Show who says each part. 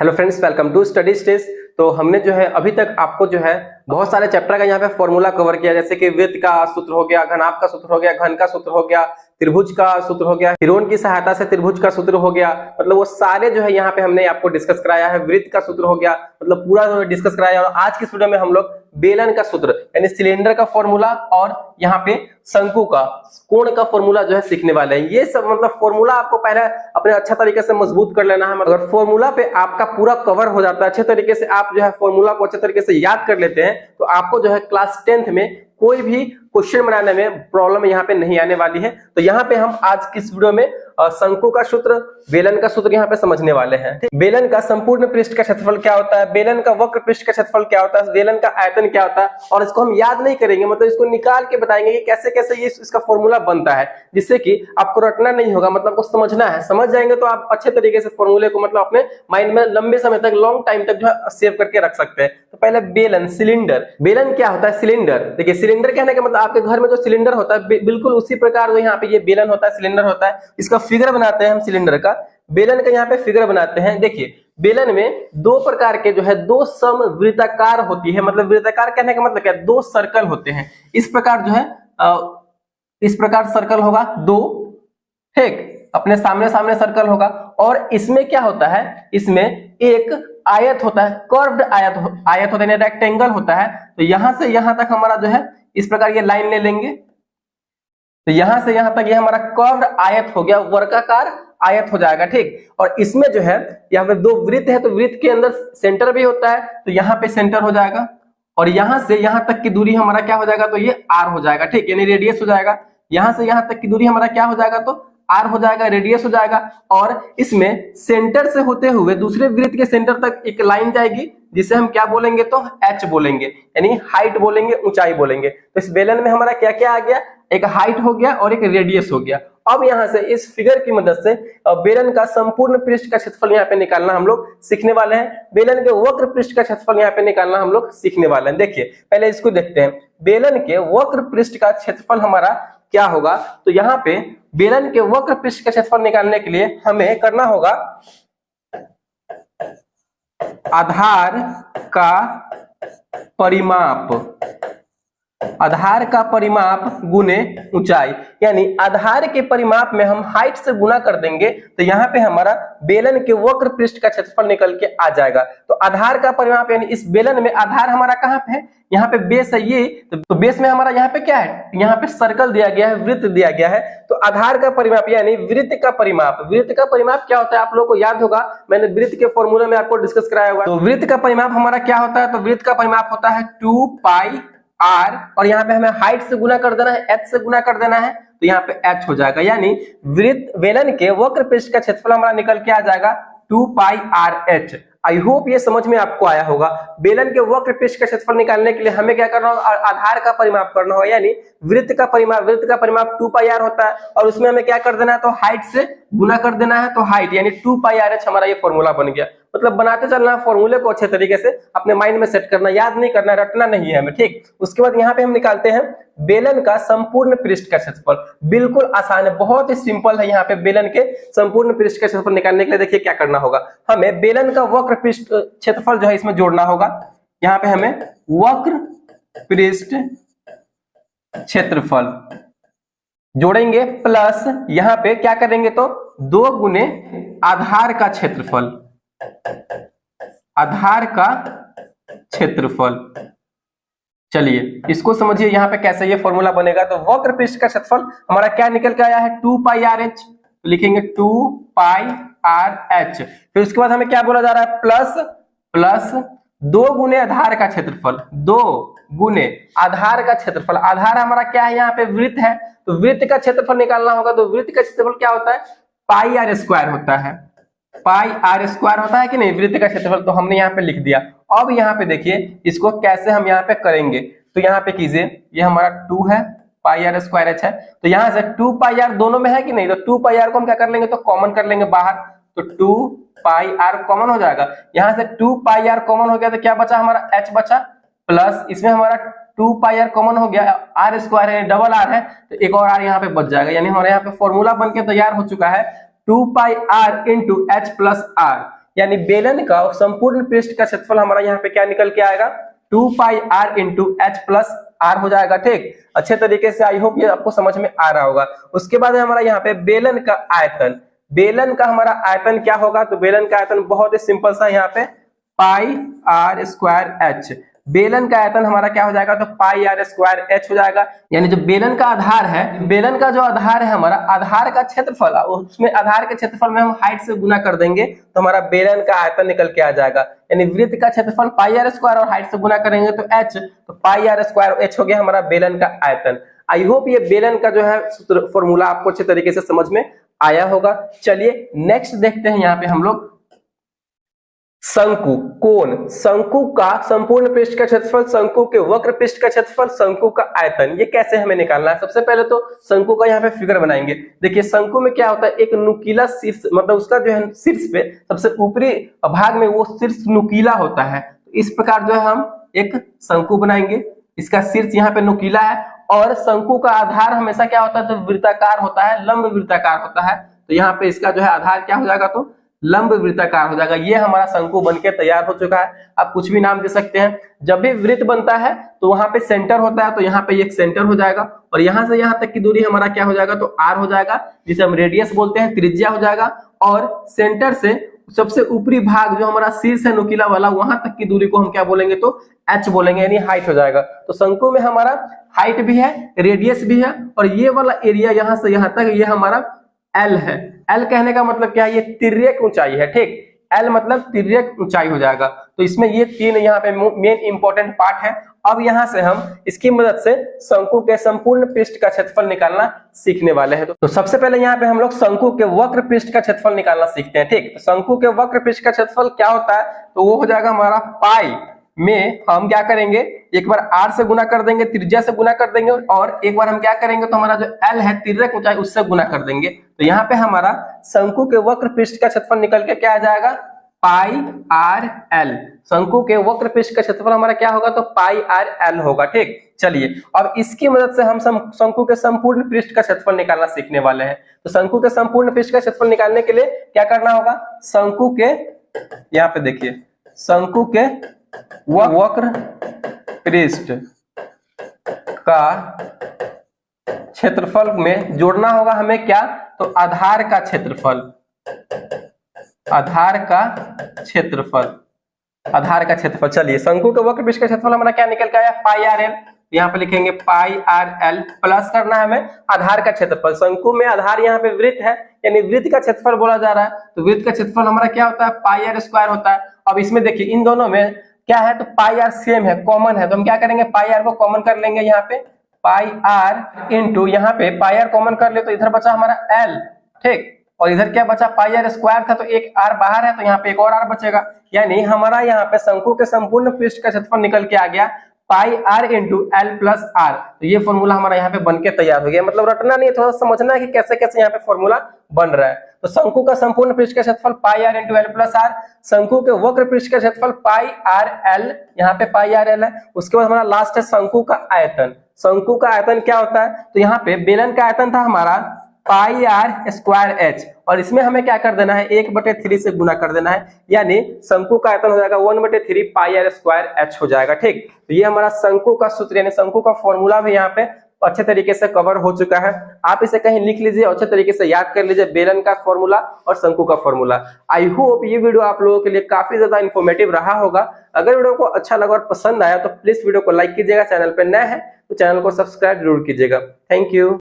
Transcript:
Speaker 1: Hello friends, welcome to study stage. तो हमने जो है अभी तक आपको जो है बहुत सारे चैप्टर का यहाँ पे फॉर्मूला कवर किया, जैसे कि वृत्त का सूत्र हो गया, घनाभ का सूत्र हो गया, घन का सूत्र हो गया, त्रिभुज का सूत्र हो गया, हिरोन की सहायता से त्रिभुज का सूत्र हो गया। मतलब वो सारे जो है यहाँ पे हमने आपको डिस्कस कराया है। वृत्त का सूत्र हो गया, मतलब पूरा डिस्कस कराया। और आज की वीडियो में हम लोग बेलन का सूत्र यानी सिलेंडर का फॉर्मूला और यहाँ पे शंकु का कोण का फॉर्मूला जो है सीखने वाले हैं। ये सब मतलब फॉर्मूला आपको पहले अपने अच्छा तरीके से मजबूत कर लेना है। अगर फॉर्मूला पे आपका पूरा कवर हो जाता है अच्छे तरीके से, आप जो है फॉर्मूला को अच्छे तरीके से याद कर लेते हैं, तो आपको जो है क्लास 10th में कोई भी क्वेश्चन बनाने में प्रॉब्लम यहाँ पे नहीं आने वाली है। तो यहाँ पे हम आज की इस वीडियो में शंकु का सूत्र, बेलन का सूत्र यहाँ पे समझने वाले हैं। बेलन का संपूर्ण पृष्ठ का क्षेत्रफल क्या होता है, बेलन का वक्र पृष्ठ का क्षेत्रफल क्या होता है, बेलन का आयतन क्या होता है, और इसको हम याद नहीं करेंगे, मतलब इसको निकाल के बताएंगे कि कैसे कैसे ये इसका फॉर्मूला बनता है, जिससे कि आपको रटना नहीं होगा, मतलब आपको समझना है। समझ जाएंगे तो आप अच्छे तरीके से फॉर्मूले को मतलब अपने माइंड में लंबे समय तक, लॉन्ग टाइम तक जो है सेव करके रख सकते हैं। तो पहले बेलन, सिलेंडर। बेलन क्या होता है? सिलेंडर। देखिए, सिलेंडर कहने का मतलब आपके घर में जो सिलेंडर होता है बिल्कुल उसी प्रकार जो यहाँ पे ये बेलन होता है, सिलेंडर होता है। इसका फिगर बनाते हैं हम सिलेंडर का, बेलन का यहाँ पे फिगर बनाते हैं। देखिए, बेलन में दो प्रकार के जो है दो समवृत्ताकार होती है। मतलब वृत्ताकार कहने का मतलब क्या? दो सर्कल होते हैं। इस प्रकार जो है इस प्रकार सर्कल होगा दो, ठीक, अपने सामने सामने सर्कल होगा। और इसमें क्या होता है? इसमें एक आयत होता है, कर्व्ड आयत होता है, रेक्टेंगल होता है। तो यहां से यहां तक हमारा जो है इस प्रकार ये लाइन ले लेंगे, तो यहां से यहां तक ये हमारा कर्व्ड आयत हो गया, वर्गाकार आयत हो जाएगा, ठीक। और इसमें जो है यहाँ पे दो वृत्त है, तो वृत्त के अंदर सेंटर भी होता है, तो यहाँ पे सेंटर हो जाएगा। और यहां से यहां तक की दूरी हमारा क्या हो जाएगा? तो ये आर हो जाएगा, ठीक, यानी रेडियस हो जाएगा। यहां से यहां तक की दूरी हमारा क्या हो जाएगा? तो आर हो जाएगा, रेडियस हो जाएगा। और इसमें सेंटर से होते हुए दूसरे वृत्त के सेंटर तक एक लाइन जाएगी, जिसे हम क्या बोलेंगे? तो एच बोलेंगे, यानी हाइट बोलेंगे, ऊंचाई बोलेंगे। तो इस बेलन में हमारा क्या क्या आ गया? एक हाइट हो गया और एक रेडियस हो गया। अब यहां से इस फिगर की मदद से बेलन का संपूर्ण पृष्ठ का क्षेत्रफल यहाँ पे निकालना हम लोग सीखने वाले हैं। बेलन के वक्र पृष्ठ का क्षेत्रफल यहाँ पे निकालना हम लोग सीखने वाले हैं। देखिए, पहले इसको देखते हैं। बेलन के वक्र पृष्ठ का क्षेत्रफल हमारा क्या होगा? तो यहाँ पे बेलन के वक्र पृष्ठ का क्षेत्रफल निकालने के लिए हमें करना होगा आधार का परिमाप, आधार का परिमाप गुने ऊंचाई। यानी आधार के परिमाप में हम हाइट से गुना कर देंगे, तो यहाँ पे हमारा बेलन के वक्र पृष्ठ का क्षेत्रफल निकल के आ जाएगा। तो आधार का परिमाप यानी इस बेलन में आधार हमारा कहाँ पे है? यहाँ पे बेस है ये, तो बेस में हमारा यहाँ पे क्या है? यहाँ पे सर्कल दिया गया है, वृत्त दिया गया है। तो आधार का परिमाप यानी वृत्त का परिमाप। वृत्त का परिमाप क्या होता है? आप लोगों को याद होगा, मैंने वृत्त के फॉर्मूले में आपको डिस्कस कराया हुआ। तो वृत्त का परिमाप हमारा क्या होता है? तो वृत्त का परिमाप होता है 2 पाई आर, और यहाँ पे हमें हाइट से गुना कर देना है, एच से गुना कर देना है, तो यहाँ पे एच हो जाएगा। यानी वृत्त बेलन के वक्र पृष्ठ का क्षेत्रफल हमारा निकल के आ जाएगा 2 pi R H. I hope ये समझ में आपको आया होगा। बेलन के वक्र पृष्ठ का क्षेत्रफल निकालने के लिए हमें क्या करना होगा? आधार का परिमाप करना होगा, यानी वृत्त का परिमाप। वृत्त का परिमाप 2 पाई आर होता है, और उसमें हमें क्या कर देना है? तो हाइट से गुना कर देना है, तो हाइट यानी 2 पाई आर एच हमारा ये फॉर्मूला बन गया। मतलब बनाते चलना है फॉर्मूले को अच्छे तरीके से, अपने माइंड में सेट करना, याद नहीं करना, रटना नहीं है हमें, ठीक। उसके बाद यहाँ पे हम निकालते हैं बेलन का संपूर्ण पृष्ठ का क्षेत्रफल। बिल्कुल आसान है, बहुत ही सिंपल है। यहाँ पे बेलन के संपूर्ण पृष्ठ का क्षेत्रफल निकालने के लिए देखिए क्या करना होगा। हमें बेलन का वक्र पृष्ठ क्षेत्रफल जो है इसमें जोड़ना होगा। यहाँ पे हमें वक्र पृष्ठ क्षेत्रफल जोड़ेंगे, प्लस यहाँ पे क्या करेंगे? तो 2 गुने आधार का क्षेत्रफल, आधार का क्षेत्रफल। चलिए इसको समझिए यहाँ पे कैसे ये फॉर्मूला बनेगा। तो वक्र पृष्ठ का क्षेत्रफल हमारा क्या निकल के आया है? 2 पाई आर एच। तो लिखेंगे 2 पाई आर एच। फिर उसके बाद हमें क्या बोला जा रहा है? प्लस 2 गुने आधार का क्षेत्रफल, 2 गुने आधार का क्षेत्रफल। आधार हमारा क्या है? यहाँ पे वृत्त है, तो वृत्त का क्षेत्रफल निकालना होगा। तो वृत्त का क्षेत्रफल क्या होता है? पाई आर स्क्वायर होता है, पाई आर स्क्वायर होता है कि नहीं वृत्त का क्षेत्रफल। तो हमने यहाँ पे लिख दिया। अब यहाँ पे देखिए इसको कैसे हम यहाँ पे करेंगे। तो यहाँ पे कीजिए, ये हमारा 2 है, पाई आर स्क्वायर एच है, तो यहाँ से 2 पाई आर दोनों में है कि नहीं? तो 2 पाई आर को हम क्या कर लेंगे? तो कॉमन कर लेंगे बाहर, तो 2 पाई आर कॉमन हो जाएगा। यहाँ से 2 पाई आर कॉमन हो गया, तो क्या बचा? हमारा एच बचा, प्लस इसमें हमारा 2 पाई आर कॉमन हो गया, आर स्क्वायर है, डबल आर है, तो एक और आर यहाँ पे बच जाएगा। यानी हमारे यहाँ पे फॉर्मूला बन के तैयार हो चुका है 2 pi r into h plus r. यानी बेलन का संपूर्ण पृष्ठ का क्षेत्रफल हमारा यहाँ पे क्या निकल के आएगा, 2 pi r into h plus r हो जाएगा। ठीक, अच्छे तरीके से आई होप ये आपको समझ में आ रहा होगा। उसके बाद हमारा यहाँ पे बेलन का आयतन, बेलन का हमारा आयतन क्या होगा, तो बेलन का आयतन बहुत ही सिंपल सा यहाँ पे पाई आर स्क्वायर एच, बेलन का आयतन हमारा क्या हो जाएगा, तो पाई आर स्क्वायर एच हो जाएगा। यानी जो बेलन का आधार है, बेलन का जो आधार है हमारा, आधार का क्षेत्रफल, उसमें आधार के क्षेत्रफल में हम हाइट से गुना कर देंगे तो हमारा बेलन का आयतन निकल के आ जाएगा। यानी वृत्त का क्षेत्रफल पाई आर स्क्वायर और हाइट से गुना करेंगे तो एच, तो पाई आर स्क्वायर एच हो गया हमारा बेलन का आयतन। आई होप ये बेलन का जो है फॉर्मूला आपको अच्छे तरीके से समझ में आया होगा। चलिए नेक्स्ट देखते हैं यहाँ पे हम लोग शंकु, कोण, शंकु का संपूर्ण पृष्ठ का क्षेत्रफल, शंकु के वक्र पृष्ठ का क्षेत्रफल, शंकु का आयतन, ये कैसे हमें निकालना है। सबसे पहले तो शंकु का यहाँ पे फिगर बनाएंगे। देखिए शंकु में क्या होता है, एक नुकीला शीर्ष, मतलब उसका जो है शीर्ष पे सबसे ऊपरी भाग में वो शीर्ष नुकीला होता है। तो इस प्रकार जो है हम एक शंकु बनाएंगे, इसका शीर्ष यहाँ पे नुकीला है और शंकु का आधार हमेशा क्या होता है, तो वृत्ताकार होता है, लंब वृत्ताकार होता है। तो यहाँ पे इसका जो है आधार क्या हो जाएगा, तो लंब वृत्ताकार हो जाएगा। ये हमारा शंकु बनके तैयार हो चुका है। आप कुछ भी नाम दे सकते हैं। जब भी वृत्त बनता है तो वहां पे सेंटर होता है, तो यहाँ पे एक सेंटर हो जाएगा और यहाँ से यहाँ तक की दूरी हमारा क्या हो जाएगा, तो आर हो जाएगा, जिसे हम रेडियस बोलते हैं, त्रिज्या हो जाएगा। और सेंटर से सबसे ऊपरी भाग जो हमारा शीर्ष है नुकीला वाला, वहां तक की दूरी को हम क्या बोलेंगे, तो एच बोलेंगे, यानी हाइट हो जाएगा। तो शंकु में हमारा हाइट भी है, रेडियस भी है और ये वाला एरिया यहाँ से यहाँ तक ये हमारा एल है। एल कहने का मतलब क्या है, ये तिर्यक ऊंचाई है। ठीक, एल मतलब तिर्यक ऊंचाई हो जाएगा। तो इसमें ये तीन यहाँ पे मेन इंपॉर्टेंट पार्ट है। अब यहाँ से हम इसकी मदद से शंकु के संपूर्ण पृष्ठ का क्षेत्रफल निकालना सीखने वाले हैं। तो सबसे पहले यहाँ पे हम लोग शंकु के वक्र पृष्ठ का क्षेत्रफल निकालना सीखते हैं। ठीक, तो शंकु के वक्र पृष्ठ का क्षेत्रफल क्या होता है, तो वो हो जाएगा हमारा पाई में हम क्या करेंगे, एक बार आर से गुना कर देंगे, त्रिज्या से गुना कर देंगे और एक बार हम क्या करेंगे, तो हमारा जो एल है तिर्यक ऊंचाई, उससे गुना कर देंगे। तो यहाँ पे हमारा शंकु के वक्र पृष्ठ का क्षेत्रफल निकल के क्या आ जाएगा, पाई आर एल। शंकु के वक्र पृष्ठ का क्षेत्रफल हमारा क्या होगा, तो पाई आर एल होगा। ठीक, चलिए अब इसकी मदद से हम शंकु के संपूर्ण पृष्ठ का क्षेत्रफल निकालना सीखने वाले हैं। तो शंकु के संपूर्ण पृष्ठ का क्षेत्रफल निकालने के लिए क्या करना होगा, शंकु के, यहाँ पे देखिए, शंकु के वक्र पृष्ठ का क्षेत्रफल में जोड़ना होगा हमें क्या, तो आधार का क्षेत्रफल, आधार का क्षेत्रफल, आधार का क्षेत्रफल। चलिए शंकु के वक्र पृष्ठ का क्षेत्रफल हमारा क्या निकल के आया, पाई आर एल। यहाँ पे लिखेंगे पाई आर एल प्लस करना है हमें आधार का क्षेत्रफल। शंकु में आधार यहाँ पे वृत्त है, यानी वृत्त का क्षेत्रफल बोला जा रहा है। तो वृत्त का क्षेत्रफल हमारा क्या होता है, पाई आर स्क्वायर होता है। अब इसमें देखिए इन दोनों में क्या है, तो पाई आर सेम है, कॉमन है, तो हम क्या करेंगे, पाई आर को कॉमन कर लेंगे। यहाँ पे पाई आर इंटू यहाँ पे पाई आर कॉमन कर ले तो इधर बचा हमारा एल। ठीक, और इधर क्या बचा, पाई आर स्क्वायर था तो एक आर बाहर है, तो यहाँ पे एक और आर बचेगा। यानी हमारा यहाँ पे शंकु के संपूर्ण पृष्ठ का क्षेत्रफल निकल के आ गया pi r into l plus r. तो ये फॉर्मूला हमारा यहाँ पे बन के तैयार हो गया। मतलब रटना नहीं है, थोड़ा समझना है कि कैसे कैसे यहाँ पे फॉर्मूला बन रहा है। तो शंकु का संपूर्ण पृष्ठ का क्षेत्रफल pi r into l plus r, शंकु के वक्र पृष्ठ का क्षेत्रफल पाई आर एल, यहाँ पे पाई आर एल है। उसके बाद हमारा लास्ट है शंकु का आयतन। शंकु का आयतन क्या होता है, तो यहाँ पे बेलन का आयतन था हमारा पाई आर स्क्वायर एच, और इसमें हमें क्या कर देना है, 1/3 से गुना कर देना है। यानी शंकु का आयतन हो जाएगा 1/3 पाई आर स्क्वायर एच हो जाएगा। ठीक, तो ये हमारा शंकु का सूत्र यानी शंकु का फॉर्मूला भी यहाँ पे अच्छे तरीके से कवर हो चुका है। आप इसे कहीं लिख लीजिए, अच्छे तरीके से याद कर लीजिए, बेलन का फॉर्मूला और शंकु का फॉर्मूला। आई होप ये वीडियो आप लोगों के लिए काफी ज्यादा इन्फॉर्मेटिव रहा होगा। अगर वीडियो को अच्छा लगा और पसंद आया तो प्लीज वीडियो को लाइक कीजिएगा, चैनल पर नए हैं तो चैनल को सब्सक्राइब जरूर कीजिएगा। Thank you.